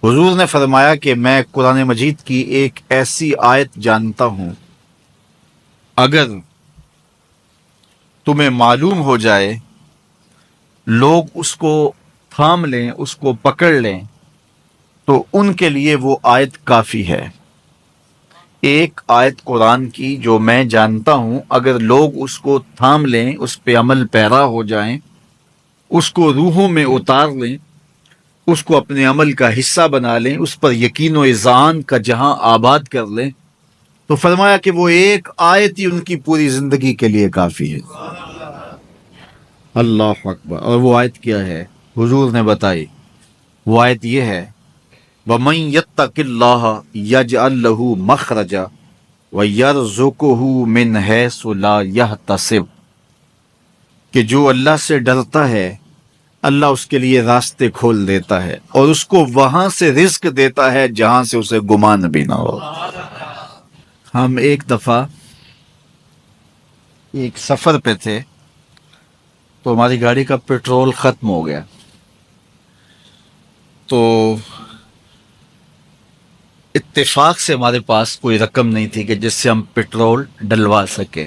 حضور نے فرمایا کہ میں قرآن مجید کی ایک ایسی آیت جانتا ہوں، اگر تمہیں معلوم ہو جائے، لوگ اس کو تھام لیں، اس کو پکڑ لیں، تو ان کے لیے وہ آیت کافی ہے۔ ایک آیت قرآن کی جو میں جانتا ہوں، اگر لوگ اس کو تھام لیں، اس پہ عمل پیرا ہو جائیں، اس کو روحوں میں اتار لیں، اس کو اپنے عمل کا حصہ بنا لیں، اس پر یقین و اذعان کا جہاں آباد کر لیں، تو فرمایا کہ وہ ایک آیت ہی ان کی پوری زندگی کے لیے کافی ہے۔ اللہ اکبر۔ اور وہ آیت کیا ہے؟ حضور نے بتائی، وہ آیت یہ ہے، وَمَن يَتَّقِ اللَّهَ يَجْعَل لَّهُ مَخْرَجًا وَيَرْزُقْهُ مِنْ حَيْثُ لَا يَحْتَسِبُ، کہ جو اللہ سے ڈرتا ہے اللہ اس کے لیے راستے کھول دیتا ہے اور اس کو وہاں سے رزق دیتا ہے جہاں سے اسے گمان بھی نہ ہو۔ ہم ایک دفعہ ایک سفر پہ تھے تو ہماری گاڑی کا پیٹرول ختم ہو گیا، تو اتفاق سے ہمارے پاس کوئی رقم نہیں تھی کہ جس سے ہم پیٹرول ڈلوا سکیں۔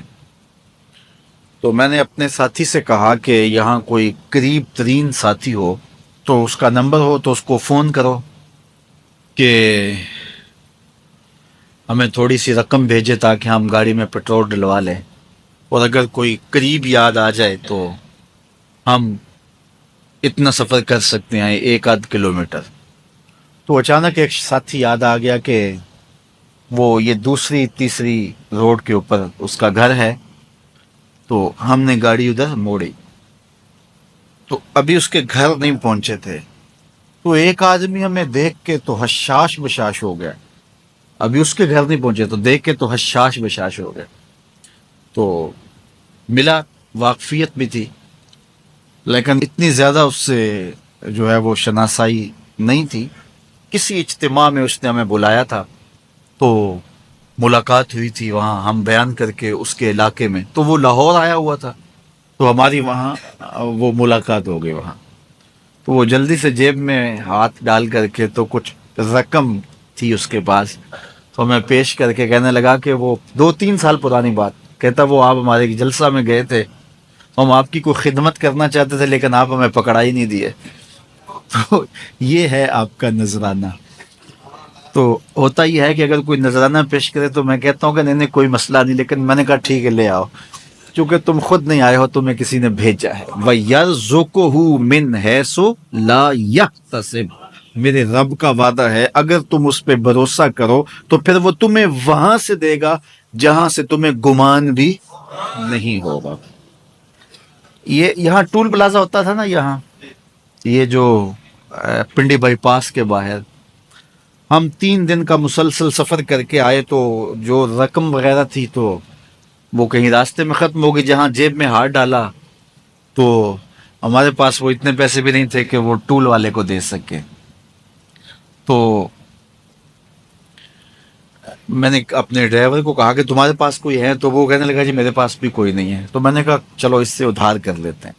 تو میں نے اپنے ساتھی سے کہا کہ یہاں کوئی قریب ترین ساتھی ہو تو اس کا نمبر ہو تو اس کو فون کرو کہ ہمیں تھوڑی سی رقم بھیجے تاکہ ہم گاڑی میں پیٹرول ڈلوا لیں، اور اگر کوئی قریب یاد آ جائے تو ہم اتنا سفر کر سکتے ہیں، 1-8 کلومیٹر۔ تو اچانک ایک ساتھی یاد آ گیا کہ وہ یہ دوسری تیسری روڈ کے اوپر اس کا گھر ہے، تو ہم نے گاڑی ادھر موڑی، تو ابھی اس کے گھر نہیں پہنچے تھے، تو ایک آدمی ہمیں دیکھ کے تو حشاش بشاش ہو گیا۔ ابھی اس کے گھر نہیں پہنچے تو دیکھ کے تو حشاش بشاش ہو گیا۔ تو ملا، واقفیت بھی تھی، لیکن اتنی زیادہ اس سے جو ہے وہ شناسائی نہیں تھی۔ کسی اجتماع میں اس نے ہمیں بلایا تھا تو ملاقات ہوئی تھی وہاں، ہم بیان کر کے اس کے علاقے میں، تو وہ لاہور آیا ہوا تھا، تو ہماری وہاں وہ ملاقات ہو گئی وہاں۔ تو وہ جلدی سے جیب میں ہاتھ ڈال کر کے تو کچھ رقم تھی اس کے پاس، تو میں پیش کر کے کہنے لگا کہ وہ 2-3 سال پرانی بات، کہتا وہ آپ ہمارے جلسہ میں گئے تھے، ہم آپ کی کوئی خدمت کرنا چاہتے تھے لیکن آپ ہمیں پکڑا ہی نہیں دیے۔ تو یہ ہے آپ کا نذرانہ۔ تو ہوتا ہی ہے کہ اگر کوئی نذرانہ پیش کرے تو میں کہتا ہوں کہ نہیں کوئی مسئلہ نہیں، لیکن میں نے کہا ٹھیک ہے لے آؤ، چونکہ تم خود نہیں آئے ہو، تمہیں کسی نے بھیجا ہے۔ وَيَرْزُقُهُ مِنْ حَيْثُ لَا يَحْتَسِبُ، میرے رب کا وعدہ ہے اگر تم اس پہ بھروسہ کرو تو پھر وہ تمہیں وہاں سے دے گا جہاں سے تمہیں گمان بھی نہیں ہوگا۔ یہ یہاں ٹول پلازا ہوتا تھا نا، یہاں یہ جو پنڈی بائی پاس کے باہر، ہم 3 دن کا مسلسل سفر کر کے آئے، تو جو رقم وغیرہ تھی تو وہ کہیں راستے میں ختم ہو گئی۔ جہاں جیب میں ہاتھ ڈالا تو ہمارے پاس وہ اتنے پیسے بھی نہیں تھے کہ وہ ٹول والے کو دے سکے۔ تو میں نے اپنے ڈرائیور کو کہا کہ تمہارے پاس کوئی ہے، تو وہ کہنے لگا جی میرے پاس بھی کوئی نہیں ہے۔ تو میں نے کہا چلو اس سے ادھار کر لیتے ہیں،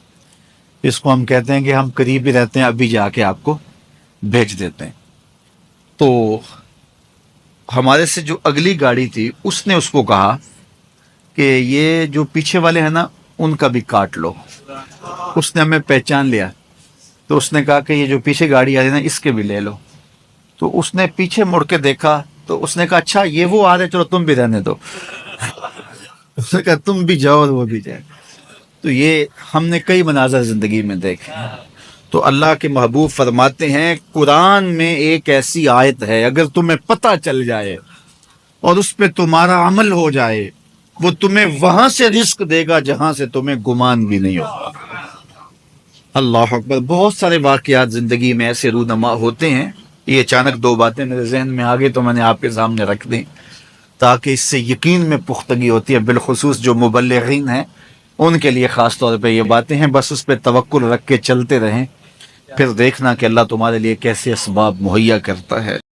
اس کو ہم کہتے ہیں کہ ہم قریب ہی رہتے ہیں، ابھی جا کے آپ کو بھیج دیتے ہیں۔ تو ہمارے سے جو اگلی گاڑی تھی اس نے اس کو کہا کہ یہ جو پیچھے والے ہیں نا ان کا بھی کاٹ لو۔ اس نے ہمیں پہچان لیا، تو اس نے کہا کہ یہ جو پیچھے گاڑی آ رہی ہے نا اس کے بھی لے لو۔ تو اس نے پیچھے مڑ کے دیکھا تو اس نے کہا اچھا یہ وہ آ رہے، چلو تم بھی رہنے دو۔ اس نے کہا تم بھی جاؤ اور وہ بھی جائے۔ تو یہ ہم نے کئی مناظر زندگی میں دیکھے۔ تو اللہ کے محبوب فرماتے ہیں قرآن میں ایک ایسی آیت ہے، اگر تمہیں پتہ چل جائے اور اس پہ تمہارا عمل ہو جائے، وہ تمہیں وہاں سے رزق دے گا جہاں سے تمہیں گمان بھی نہیں ہوگا۔ اللہ اکبر۔ بہت سارے واقعات زندگی میں ایسے رونما ہوتے ہیں۔ یہ اچانک 2 باتیں میرے ذہن میں آ گئی تو میں نے آپ کے سامنے رکھ دیں تاکہ اس سے یقین میں پختگی ہوتی ہے، بالخصوص جو مبلغین ہیں ان کے لیے خاص طور پہ یہ باتیں ہیں۔ بس اس پہ توکل رکھ کے چلتے رہیں، پھر دیکھنا کہ اللہ تمہارے لیے کیسے اسباب مہیا کرتا ہے۔